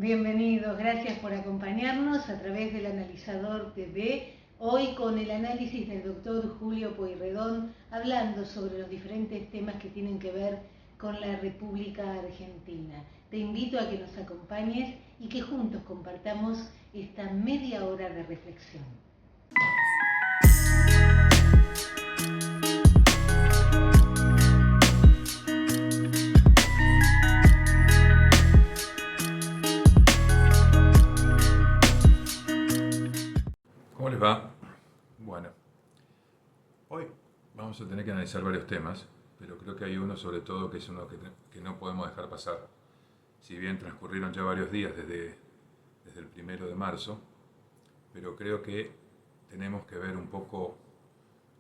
Bienvenidos, gracias por acompañarnos a través del Analizador TV, hoy con el análisis del doctor Julio Pueyrredón, hablando sobre los diferentes temas que tienen que ver con la República Argentina. Te invito a que nos acompañes y que juntos compartamos esta media hora de reflexión. ¿Cómo les va? Bueno, hoy vamos a tener que analizar varios temas, pero creo que hay uno sobre todo que es uno que no podemos dejar pasar. Si bien transcurrieron ya varios días desde el 1 de marzo, pero creo que tenemos que ver un poco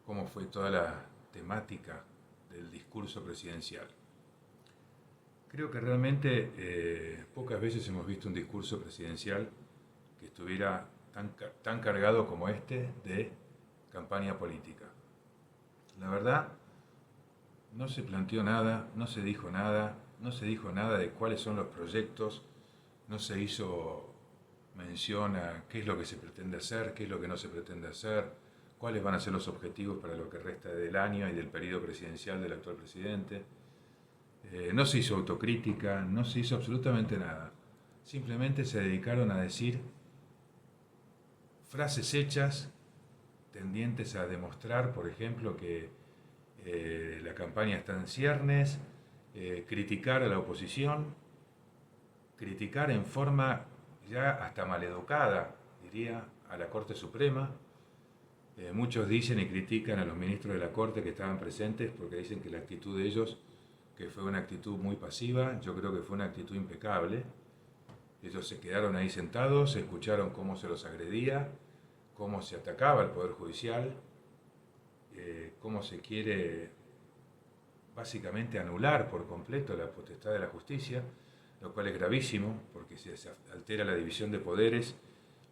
cómo fue toda la temática del discurso presidencial. Creo que realmente pocas veces hemos visto un discurso presidencial que estuviera tan cargado como este de campaña política. La verdad, no se planteó nada, no se dijo nada de cuáles son los proyectos, no se hizo mención a qué es lo que se pretende hacer, qué es lo que no se pretende hacer, cuáles van a ser los objetivos para lo que resta del año y del periodo presidencial del actual presidente. No se hizo autocrítica, no se hizo absolutamente nada. Simplemente se dedicaron a decir frases hechas tendientes a demostrar, por ejemplo, que la campaña está en ciernes, criticar a la oposición, criticar en forma ya hasta maleducada, diría, a la Corte Suprema. Muchos dicen y critican a los ministros de la Corte que estaban presentes porque dicen que la actitud de ellos, que fue una actitud muy pasiva, yo creo que fue una actitud impecable. Ellos se quedaron ahí sentados, escucharon cómo se los agredía, cómo se atacaba al Poder Judicial, cómo se quiere básicamente anular por completo la potestad de la justicia, lo cual es gravísimo, porque si se altera la división de poderes,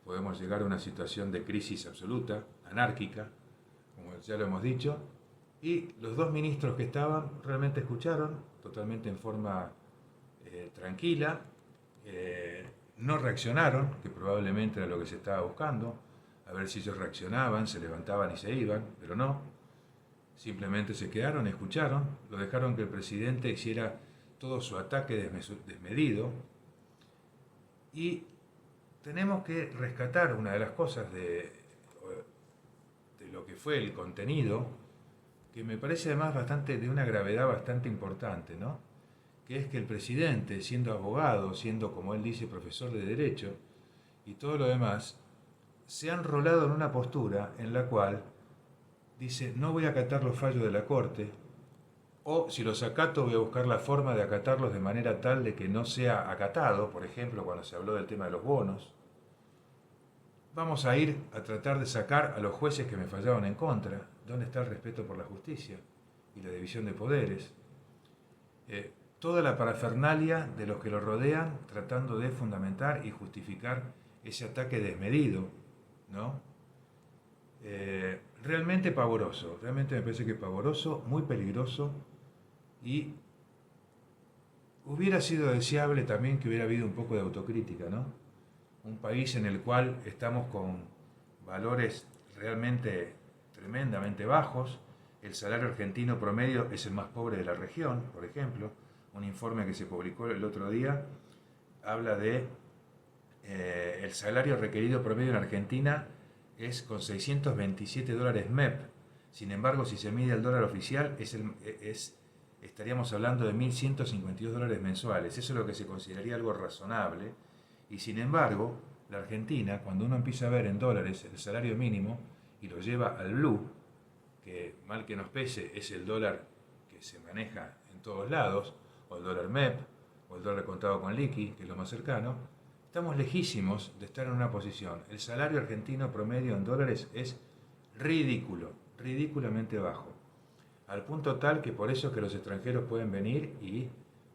podemos llegar a una situación de crisis absoluta, anárquica, como ya lo hemos dicho, y los dos ministros que estaban realmente escucharon, totalmente en forma tranquila, no reaccionaron, que probablemente era lo que se estaba buscando, a ver si ellos reaccionaban, se levantaban y se iban, pero no. Simplemente se quedaron, escucharon, lo dejaron que el presidente hiciera todo su ataque desmedido. Y tenemos que rescatar una de las cosas de lo que fue el contenido, que me parece además de una gravedad bastante importante, ¿no? Que es que el presidente, siendo abogado, siendo, como él dice, profesor de Derecho, y todo lo demás, se ha enrolado en una postura en la cual dice, no voy a acatar los fallos de la Corte, o si los acato voy a buscar la forma de acatarlos de manera tal de que no sea acatado, por ejemplo, cuando se habló del tema de los bonos. Vamos a ir a tratar de sacar a los jueces que me fallaron en contra. ¿Dónde está el respeto por la justicia y la división de poderes? Toda la parafernalia de los que lo rodean tratando de fundamentar y justificar ese ataque desmedido, ¿no? Realmente pavoroso, realmente me parece que pavoroso, muy peligroso, y hubiera sido deseable también que hubiera habido un poco de autocrítica, ¿no? Un país en el cual estamos con valores realmente tremendamente bajos, el salario argentino promedio es el más pobre de la región, por ejemplo, un informe que se publicó el otro día habla de el salario requerido promedio en Argentina es con $627 MEP. Sin embargo, si se mide el dólar oficial, estaríamos hablando de $1.152 mensuales. Eso es lo que se consideraría algo razonable. Y sin embargo, la Argentina, cuando uno empieza a ver en dólares el salario mínimo y lo lleva al blue, que mal que nos pese es el dólar que se maneja en todos lados, o el dólar MEP, o el dólar contado con liqui, que es lo más cercano, estamos lejísimos de estar en una posición. El salario argentino promedio en dólares es ridículo, ridículamente bajo. Al punto tal que por eso es que los extranjeros pueden venir y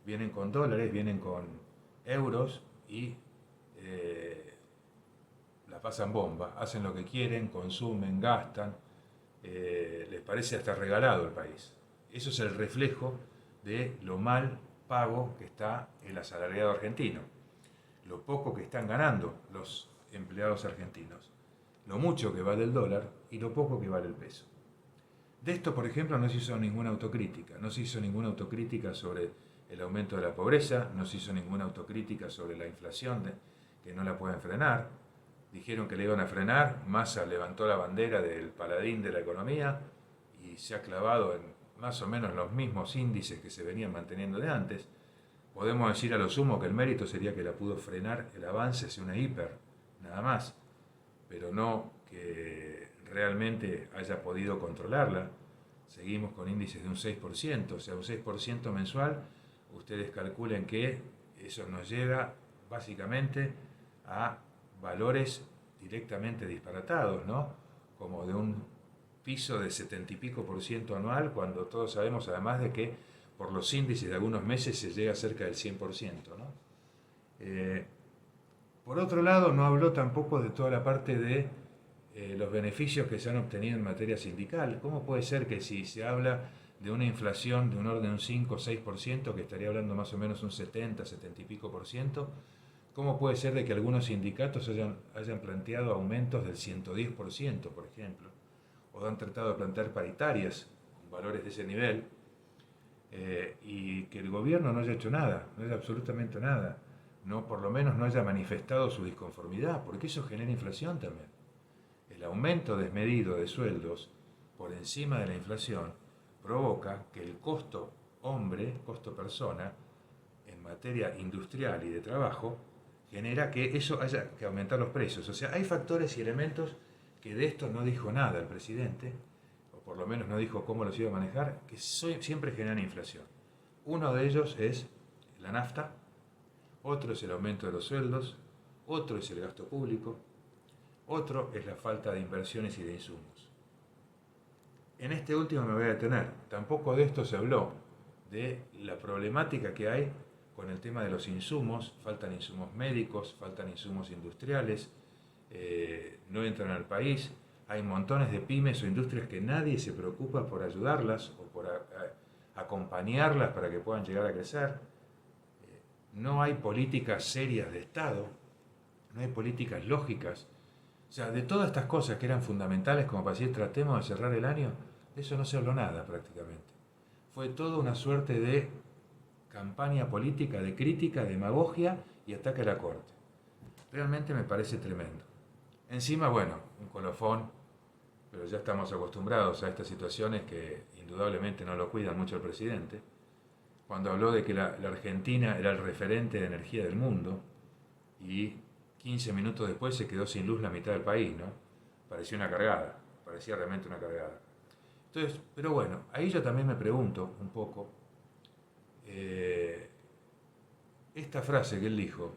vienen con dólares, vienen con euros y la pasan bomba. Hacen lo que quieren, consumen, gastan. Les parece hasta regalado el país. Eso es el reflejo de lo mal pago que está el asalariado argentino. lo poco que están ganando los empleados argentinos, lo mucho que vale el dólar y lo poco que vale el peso. De esto, por ejemplo, no se hizo ninguna autocrítica. No se hizo ninguna autocrítica sobre el aumento de la pobreza, no se hizo ninguna autocrítica sobre la inflación, que no la pueden frenar. Dijeron que le iban a frenar, Massa levantó la bandera del paladín de la economía y se ha clavado en más o menos los mismos índices que se venían manteniendo de antes. Podemos decir a lo sumo que el mérito sería que la pudo frenar el avance hacia una hiper, nada más, pero no que realmente haya podido controlarla. Seguimos con índices de un 6%, o sea, un 6% mensual. Ustedes calculen que eso nos lleva básicamente a valores directamente disparatados, ¿no? Como de un piso de 70 y pico % anual, cuando todos sabemos además de que por los índices de algunos meses se llega a cerca del 100%, ¿no? Por otro lado, no habló tampoco de toda la parte de los beneficios que se han obtenido en materia sindical. ¿Cómo puede ser que si se habla de una inflación de un orden de un 5 o 6%, que estaría hablando más o menos un 70, 70 y pico %, cómo puede ser de que algunos sindicatos hayan planteado aumentos del 110%, por ejemplo, o han tratado de plantear paritarias con valores de ese nivel, y que el gobierno no haya hecho nada, no haya absolutamente nada, no, por lo menos no haya manifestado su disconformidad, porque eso genera inflación también. El aumento desmedido de sueldos por encima de la inflación provoca que el costo hombre, costo persona, en materia industrial y de trabajo, genera que eso haya que aumentar los precios. O sea, hay factores y elementos que de esto no dijo nada el presidente, o por lo menos no dijo cómo los iba a manejar, que siempre generan inflación. Uno de ellos es la nafta, otro es el aumento de los sueldos, otro es el gasto público, otro es la falta de inversiones y de insumos. En este último me voy a detener. Tampoco de esto se habló, de la problemática que hay con el tema de los insumos. Faltan insumos médicos, faltan insumos industriales, no entran al país. Hay montones de pymes o industrias que nadie se preocupa por ayudarlas o por acompañarlas para que puedan llegar a crecer. No hay políticas serias de Estado, no hay políticas lógicas. O sea, de todas estas cosas que eran fundamentales como para decir tratemos de cerrar el año, de eso no se habló nada prácticamente. Fue toda una suerte de campaña política, de crítica, demagogia y ataque a la Corte. Realmente me parece tremendo. Encima, bueno, un colofón, pero ya estamos acostumbrados a estas situaciones que indudablemente no lo cuidan mucho el presidente, cuando habló de que la Argentina era el referente de energía del mundo y 15 minutos después se quedó sin luz la mitad del país, ¿no? Parecía una cargada, parecía realmente una cargada. Entonces, pero bueno, ahí yo también me pregunto un poco, esta frase que él dijo,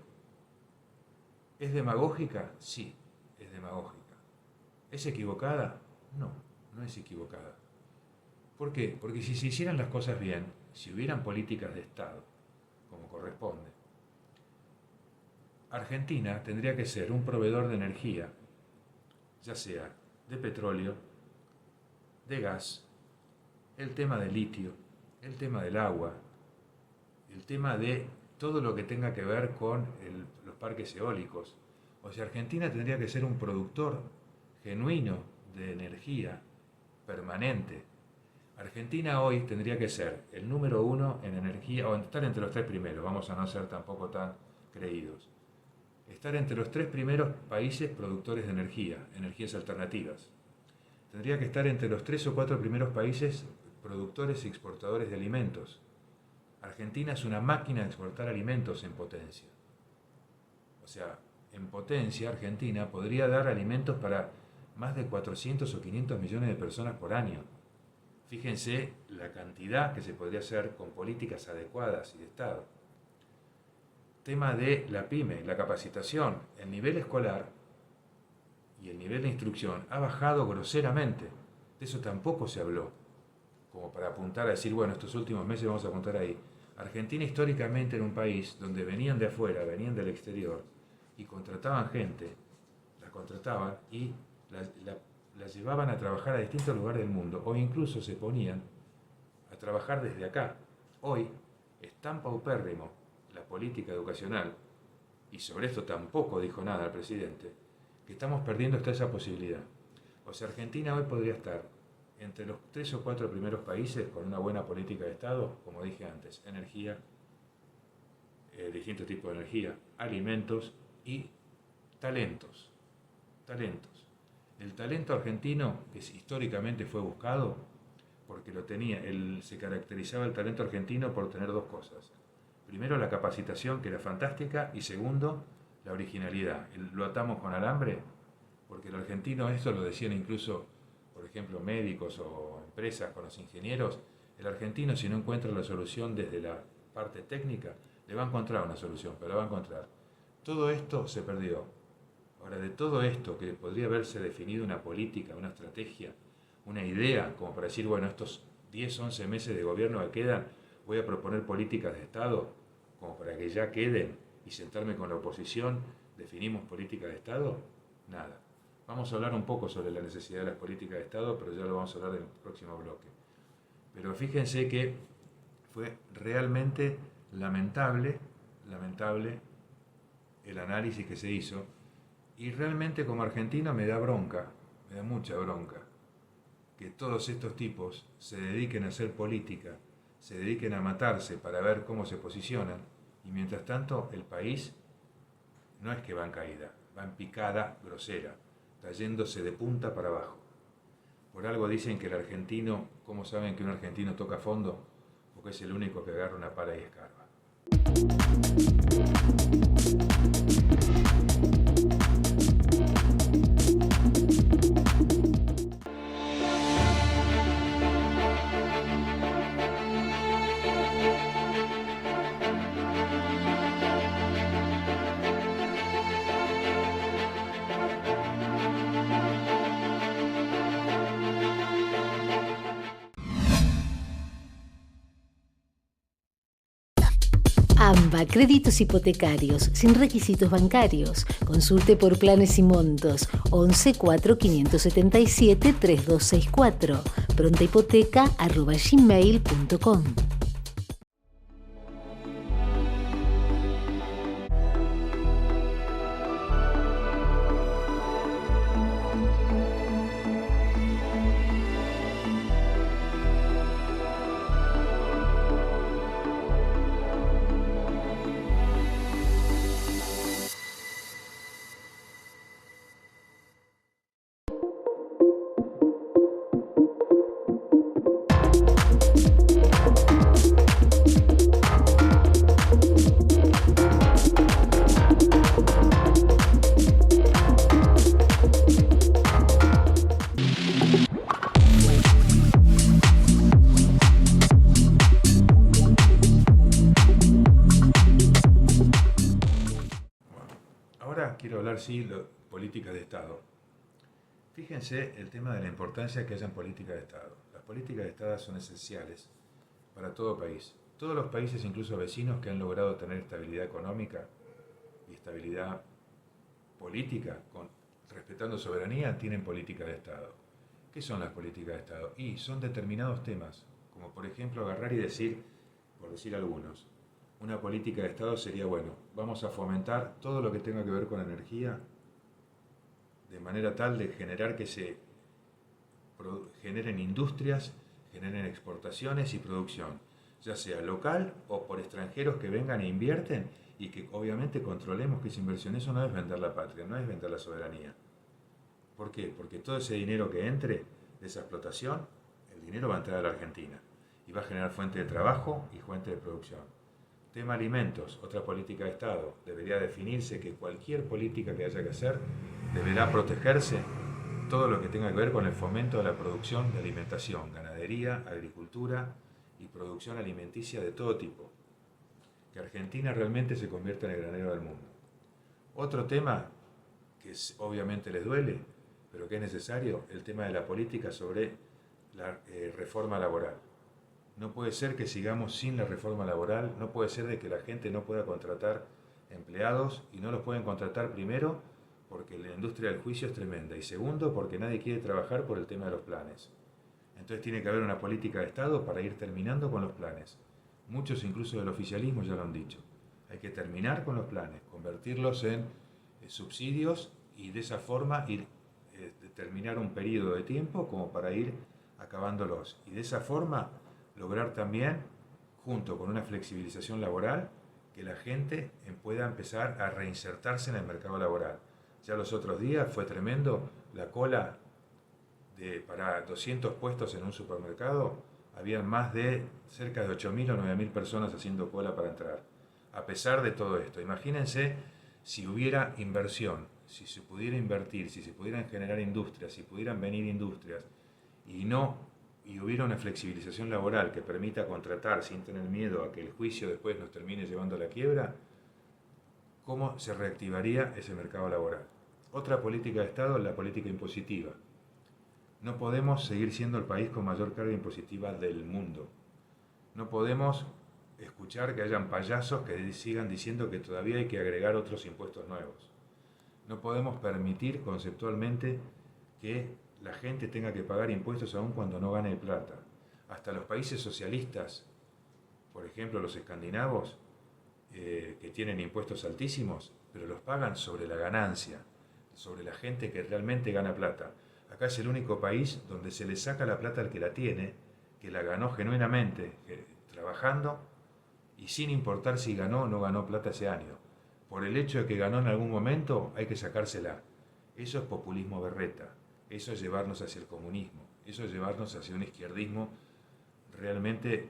¿es demagógica? Sí, es demagógica. ¿Es equivocada? No, no es equivocada. ¿Por qué? Porque si se hicieran las cosas bien, si hubieran políticas de Estado, como corresponde, Argentina tendría que ser un proveedor de energía, ya sea de petróleo, de gas, el tema del litio, el tema del agua, el tema de todo lo que tenga que ver con los parques eólicos. O sea, Argentina tendría que ser un productor genuino de energía permanente. Argentina hoy tendría que ser el número 1 en energía, o estar entre los 3 primeros, vamos a no ser tampoco tan creídos. Estar entre los 3 primeros países productores de energía, energías alternativas. Tendría que estar entre los 3 o 4 primeros países productores y exportadores de alimentos. Argentina es una máquina de exportar alimentos en potencia. O sea, en potencia Argentina podría dar alimentos para más de 400 o 500 millones de personas por año. Fíjense la cantidad que se podría hacer con políticas adecuadas y de Estado. Tema de la PYME, la capacitación, el nivel escolar y el nivel de instrucción ha bajado groseramente. De eso tampoco se habló, como para apuntar a decir, bueno, estos últimos meses vamos a apuntar ahí. Argentina históricamente era un país donde venían de afuera, venían del exterior y contrataban gente, la contrataban y la llevaban a trabajar a distintos lugares del mundo o incluso se ponían a trabajar desde acá. Hoy es tan paupérrimo la política educacional y sobre esto tampoco dijo nada el presidente, que estamos perdiendo hasta esa posibilidad. O sea, Argentina hoy podría estar entre los 3 o 4 primeros países con una buena política de Estado, como dije antes, energía, distintos tipos de energía, alimentos y talentos. Talentos. El talento argentino, que históricamente fue buscado, porque lo tenía, se caracterizaba el talento argentino por tener dos cosas. Primero, la capacitación, que era fantástica, y segundo, la originalidad. Lo atamos con alambre, porque el argentino, esto lo decían incluso, por ejemplo, médicos o empresas con los ingenieros, el argentino, si no encuentra la solución desde la parte técnica, le va a encontrar una solución, pero la va a encontrar. Todo esto se perdió. Ahora, de todo esto, que podría haberse definido una política, una estrategia, una idea, como para decir, bueno, estos 10, 11 meses de gobierno que quedan, voy a proponer políticas de Estado, como para que ya queden, y sentarme con la oposición, definimos política de Estado, nada. Vamos a hablar un poco sobre la necesidad de las políticas de Estado, pero ya lo vamos a hablar en el próximo bloque. Pero fíjense que fue realmente lamentable el análisis que se hizo, y realmente como argentino me da bronca, me da mucha bronca, que todos estos tipos se dediquen a hacer política, se dediquen a matarse para ver cómo se posicionan, y mientras tanto el país no es que va en caída, va en picada grosera, está yéndose de punta para abajo. Por algo dicen que el argentino, ¿cómo saben que un argentino toca fondo? Porque es el único que agarra una pala y escarba. AMBA, créditos hipotecarios, sin requisitos bancarios. Consulte por planes y montos. 11 4 577 3264. prontahipoteca@gmail.com. Quiero hablar, sí, de políticas de Estado. Fíjense el tema de la importancia que hayan políticas de Estado. Las políticas de Estado son esenciales para todo país. Todos los países, incluso vecinos, que han logrado tener estabilidad económica y estabilidad política, respetando soberanía, tienen políticas de Estado. ¿Qué son las políticas de Estado? Y son determinados temas, como por ejemplo agarrar y decir, por decir algunos, una política de Estado sería, bueno, vamos a fomentar todo lo que tenga que ver con energía de manera tal de generar que se generen industrias, generen exportaciones y producción, ya sea local o por extranjeros que vengan e invierten, y que obviamente controlemos que esa inversión, eso no es vender la patria, no es vender la soberanía. ¿Por qué? Porque todo ese dinero que entre de esa explotación, el dinero va a entrar a la Argentina y va a generar fuente de trabajo y fuente de producción. Tema alimentos, otra política de Estado. Debería definirse que cualquier política que haya que hacer deberá protegerse todo lo que tenga que ver con el fomento de la producción de alimentación, ganadería, agricultura y producción alimenticia de todo tipo. Que Argentina realmente se convierta en el granero del mundo. Otro tema que obviamente les duele, pero que es necesario, el tema de la política sobre la reforma laboral. No puede ser que sigamos sin la reforma laboral, no puede ser de que la gente no pueda contratar empleados, y no los pueden contratar primero porque la industria del juicio es tremenda, y segundo porque nadie quiere trabajar por el tema de los planes. Entonces tiene que haber una política de Estado para ir terminando con los planes. Muchos incluso del oficialismo ya lo han dicho. Hay que terminar con los planes, convertirlos en subsidios y de esa forma ir determinar un periodo de tiempo como para ir acabándolos. Y de esa forma lograr también, junto con una flexibilización laboral, que la gente pueda empezar a reinsertarse en el mercado laboral. Ya los otros días fue tremendo la cola para 200 puestos en un supermercado. Habían más de cerca de 8.000 o 9.000 personas haciendo cola para entrar. A pesar de todo esto, imagínense si hubiera inversión, si se pudiera invertir, si se pudieran generar industrias, si pudieran venir industrias y hubiera una flexibilización laboral que permita contratar sin tener miedo a que el juicio después nos termine llevando a la quiebra, ¿cómo se reactivaría ese mercado laboral? Otra política de Estado es la política impositiva. No podemos seguir siendo el país con mayor carga impositiva del mundo. No podemos escuchar que hayan payasos que sigan diciendo que todavía hay que agregar otros impuestos nuevos. No podemos permitir conceptualmente que la gente tenga que pagar impuestos aun cuando no gane plata. Hasta los países socialistas, por ejemplo los escandinavos, que tienen impuestos altísimos, pero los pagan sobre la ganancia, sobre la gente que realmente gana plata. Acá es el único país donde se le saca la plata al que la tiene, que la ganó genuinamente, trabajando, y sin importar si ganó o no ganó plata ese año. Por el hecho de que ganó en algún momento, hay que sacársela. Eso es populismo berreta. Eso es llevarnos hacia el comunismo. Eso es llevarnos hacia un izquierdismo realmente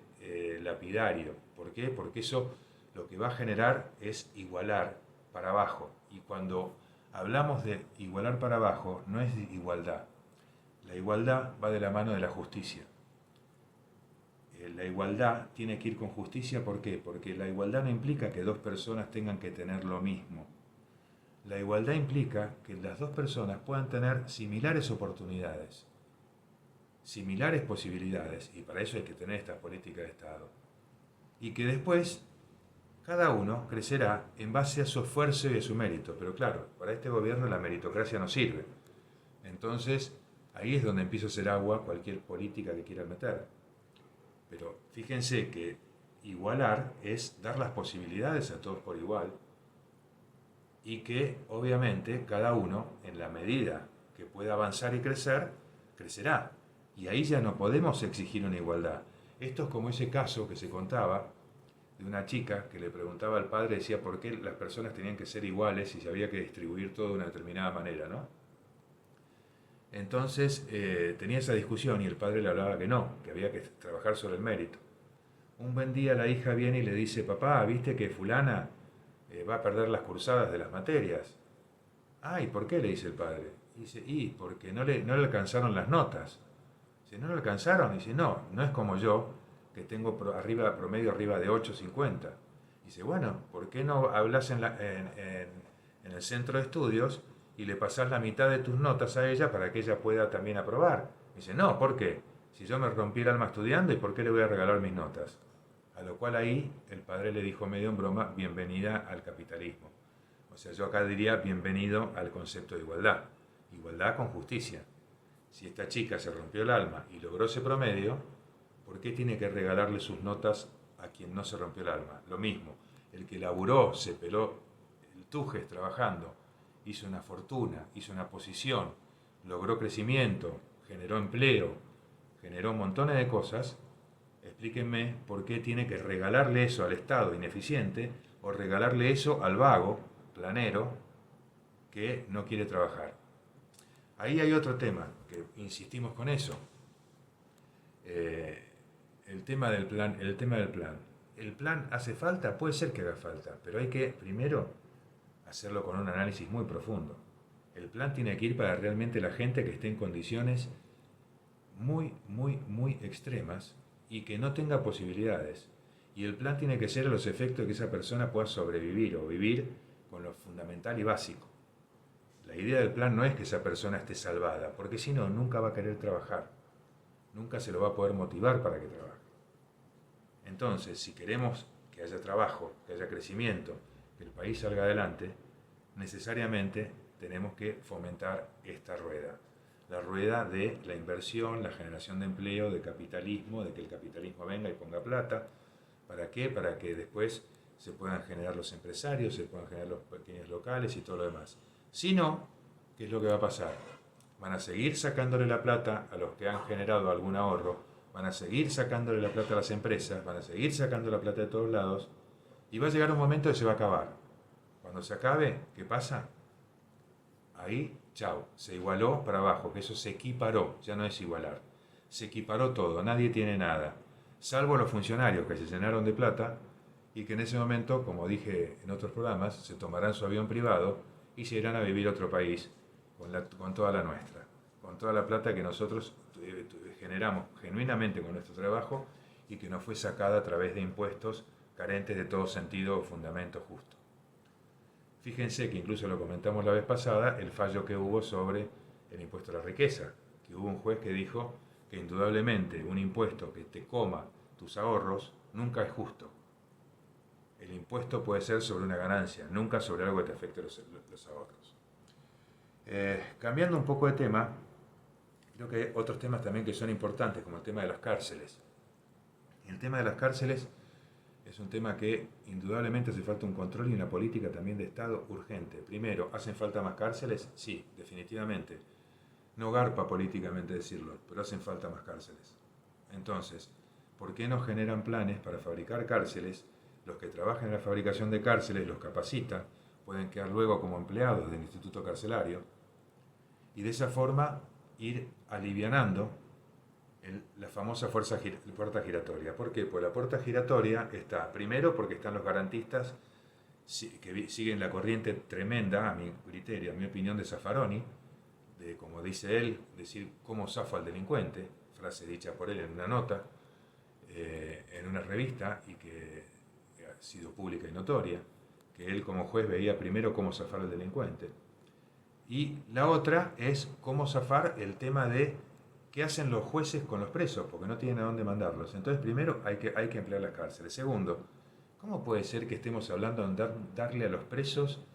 lapidario. ¿Por qué? Porque eso lo que va a generar es igualar para abajo. Y cuando hablamos de igualar para abajo, no es igualdad. La igualdad va de la mano de la justicia. La igualdad tiene que ir con justicia, ¿por qué? Porque la igualdad no implica que dos personas tengan que tener lo mismo. La igualdad implica que las dos personas puedan tener similares oportunidades, similares posibilidades, y para eso hay que tener esta política de Estado. Y que después cada uno crecerá en base a su esfuerzo y a su mérito. Pero claro, para este gobierno la meritocracia no sirve. Entonces, ahí es donde empieza a hacer agua cualquier política que quieran meter. Pero fíjense que igualar es dar las posibilidades a todos por igual y que obviamente cada uno, en la medida que pueda avanzar y crecer, crecerá. Y ahí ya no podemos exigir una igualdad. Esto es como ese caso que se contaba de una chica que le preguntaba al padre, decía por qué las personas tenían que ser iguales y se había que distribuir todo de una determinada manera, ¿no? Entonces tenía esa discusión y el padre le hablaba que no, que había que trabajar sobre el mérito. Un buen día la hija viene y le dice, papá, ¿viste que fulana va a perder las cursadas de las materias? Ah, ¿y por qué? Le dice el padre. Y dice, porque no le alcanzaron las notas. Dice, ¿no le alcanzaron? Dice, no es como yo, que tengo promedio arriba de 8.50. Dice, bueno, ¿por qué no hablas en el centro de estudios y le pasás la mitad de tus notas a ella para que ella pueda también aprobar? Dice, no, ¿por qué? Si yo me rompí el alma estudiando, ¿y por qué le voy a regalar mis notas? A lo cual ahí el padre le dijo medio en broma, bienvenida al capitalismo. O sea, yo acá diría bienvenido al concepto de igualdad. Igualdad con justicia. Si esta chica se rompió el alma y logró ese promedio, ¿por qué tiene que regalarle sus notas a quien no se rompió el alma? Lo mismo, el que laburó, se peló el tujes trabajando, hizo una fortuna, hizo una posición, logró crecimiento, generó empleo, generó montones de cosas. Explíquenme por qué tiene que regalarle eso al Estado ineficiente o regalarle eso al vago, planero, que no quiere trabajar. Ahí hay otro tema, que insistimos con eso. El tema del plan. ¿El plan hace falta? Puede ser que haga falta, pero hay que primero hacerlo con un análisis muy profundo. El plan tiene que ir para realmente la gente que esté en condiciones muy, muy, muy extremas y que no tenga posibilidades. Y el plan tiene que ser a los efectos de que esa persona pueda sobrevivir o vivir con lo fundamental y básico. La idea del plan no es que esa persona esté salvada, porque si no, nunca va a querer trabajar. Nunca se lo va a poder motivar para que trabaje. Entonces, si queremos que haya trabajo, que haya crecimiento, que el país salga adelante, necesariamente tenemos que fomentar esta rueda. La rueda de la inversión, la generación de empleo, de capitalismo, de que el capitalismo venga y ponga plata. ¿Para qué? Para que después se puedan generar los empresarios, se puedan generar los pequeños locales y todo lo demás. Si no, ¿qué es lo que va a pasar? Van a seguir sacándole la plata a los que han generado algún ahorro, van a seguir sacándole la plata a las empresas, van a seguir sacando la plata de todos lados, y va a llegar un momento que se va a acabar. Cuando se acabe, ¿qué pasa? Ahí, chao, se igualó para abajo, que eso se equiparó, ya no es igualar. Se equiparó todo, nadie tiene nada, salvo los funcionarios que se llenaron de plata y que en ese momento, como dije en otros programas, se tomarán su avión privado y se irán a vivir a otro país con toda la nuestra, con toda la plata que nosotros generamos genuinamente con nuestro trabajo y que nos fue sacada a través de impuestos carentes de todo sentido o fundamento justo. Fíjense que incluso lo comentamos la vez pasada, el fallo que hubo sobre el impuesto a la riqueza, que hubo un juez que dijo que indudablemente un impuesto que te coma tus ahorros nunca es justo. El impuesto puede ser sobre una ganancia, nunca sobre algo que te afecte los ahorros. Cambiando un poco de tema, creo que hay otros temas también que son importantes, como el tema de las cárceles. El tema de las cárceles es un tema que indudablemente hace falta un control y una política también de Estado urgente. Primero, ¿hacen falta más cárceles? Sí, definitivamente. No garpa políticamente decirlo, pero hacen falta más cárceles. Entonces, ¿por qué no generan planes para fabricar cárceles? Los que trabajan en la fabricación de cárceles los capacitan, pueden quedar luego como empleados del Instituto Carcelario y de esa forma ir alivianando la famosa puerta giratoria. ¿Por qué? Pues la puerta giratoria está, primero, porque están los garantistas que siguen la corriente tremenda, a mi criterio, a mi opinión, de Zaffaroni, de, como dice él, decir cómo zafo al delincuente, frase dicha por él en una nota, en una revista, y que ha sido pública y notoria, que él como juez veía primero cómo zafar al delincuente. Y la otra es cómo zafar el tema de qué hacen los jueces con los presos, porque no tienen a dónde mandarlos. Entonces, primero, hay que emplear las cárceles. Segundo, ¿cómo puede ser que estemos hablando de darle a los presos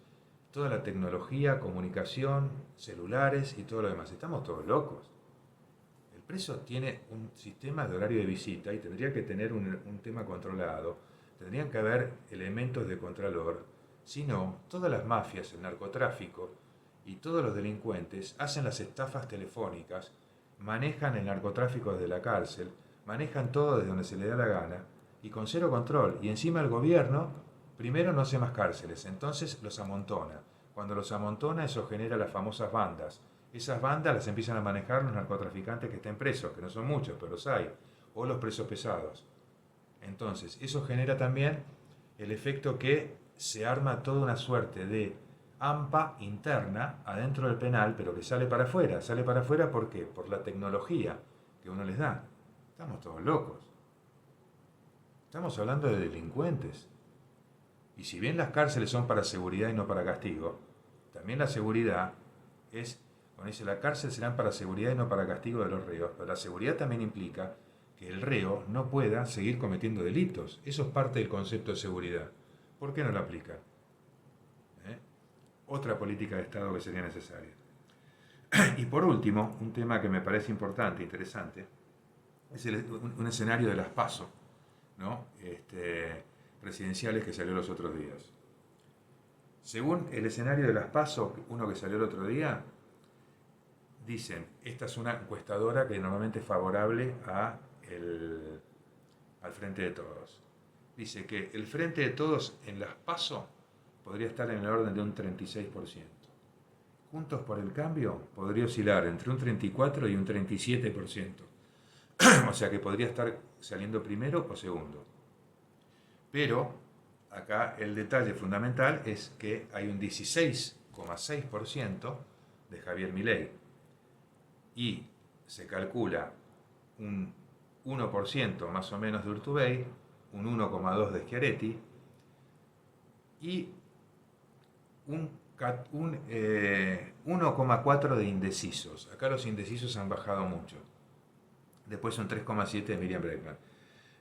toda la tecnología, comunicación, celulares y todo lo demás? Estamos todos locos. El preso tiene un sistema de horario de visita y tendría que tener un tema controlado. Tendrían que haber elementos de contralor. Si no, todas las mafias, el narcotráfico y todos los delincuentes hacen las estafas telefónicas, manejan el narcotráfico desde la cárcel, manejan todo desde donde se les da la gana y con cero control. Y encima el gobierno primero no hace más cárceles, entonces los amontona. Cuando los amontona, eso genera las famosas bandas. Esas bandas las empiezan a manejar los narcotraficantes que estén presos, que no son muchos, pero los hay, o los presos pesados. Entonces, eso genera también el efecto que se arma toda una suerte de AMPA interna adentro del penal, pero que sale para afuera. ¿Sale para afuera por qué? Por la tecnología que uno les da. Estamos todos locos. Estamos hablando de delincuentes. Y si bien las cárceles son para seguridad y no para castigo, también la seguridad es, cuando dice la cárcel serán para seguridad y no para castigo de los reos, pero la seguridad también implica que el reo no pueda seguir cometiendo delitos. Eso es parte del concepto de seguridad. ¿Por qué no lo aplican? Otra política de Estado que sería necesaria. Y por último, un tema que me parece importante, interesante, es un escenario de las PASO, ¿no? Presidenciales que salió los otros días. Según el escenario de las PASO, uno que salió el otro día, dicen, esta es una encuestadora que normalmente es favorable al Frente de Todos. Dice que el Frente de Todos en las PASO podría estar en el orden de un 36%. Juntos por el Cambio podría oscilar entre un 34% y un 37%. O sea que podría estar saliendo primero o segundo. Pero acá el detalle fundamental es que hay un 16,6% de Javier Milei y se calcula un 1% más o menos de Urtubey, un 1,2% de Schiaretti y un 1,4% de indecisos. Acá los indecisos han bajado mucho. Después un 3,7% de Miriam Bregman.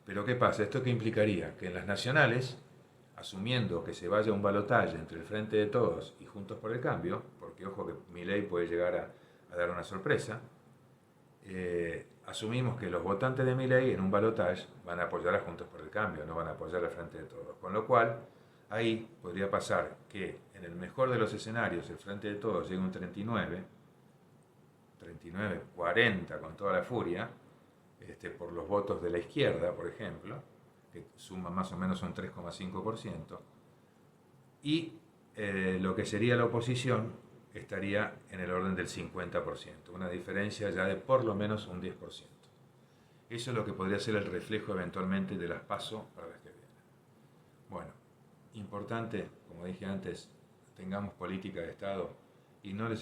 Pero ¿qué pasa? ¿Esto qué implicaría? Que en las nacionales, asumiendo que se vaya un balotaje entre el Frente de Todos y Juntos por el Cambio, porque ojo que Milei puede llegar a dar una sorpresa, asumimos que los votantes de Milei en un balotaje van a apoyar a Juntos por el Cambio, no van a apoyar al Frente de Todos. Con lo cual, ahí podría pasar que en el mejor de los escenarios el Frente de Todos llegue a un 39, 40 con toda la furia, por los votos de la izquierda, por ejemplo, que suma más o menos un 3,5%, y lo que sería la oposición estaría en el orden del 50%, una diferencia ya de por lo menos un 10%. Eso es lo que podría ser el reflejo eventualmente de las PASO para las que vienen. Bueno, importante, como dije antes, tengamos política de Estado, y no lo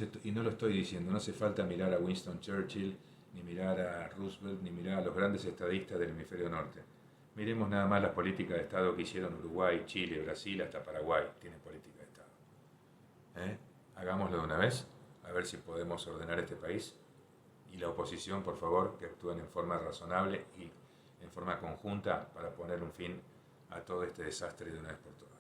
estoy diciendo, no hace falta mirar a Winston Churchill, ni mirar a Roosevelt, ni mirar a los grandes estadistas del hemisferio norte. Miremos nada más las políticas de Estado que hicieron Uruguay, Chile, Brasil, hasta Paraguay tienen política de Estado. Hagámoslo de una vez, a ver si podemos ordenar este país. Y la oposición, por favor, que actúen en forma razonable y en forma conjunta para poner un fin a todo este desastre de una vez por todas.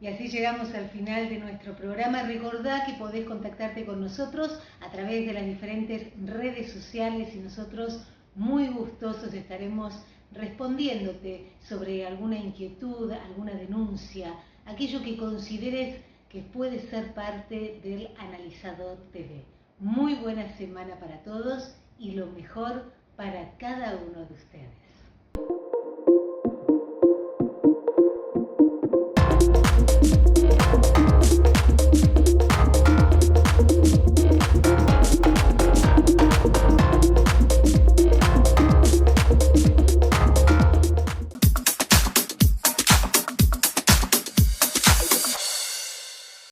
Y así llegamos al final de nuestro programa. Recordá que podés contactarte con nosotros a través de las diferentes redes sociales y nosotros muy gustosos estaremos respondiéndote sobre alguna inquietud, alguna denuncia, aquello que consideres que puede ser parte del Analizador TV. Muy buena semana para todos y lo mejor para cada uno de ustedes.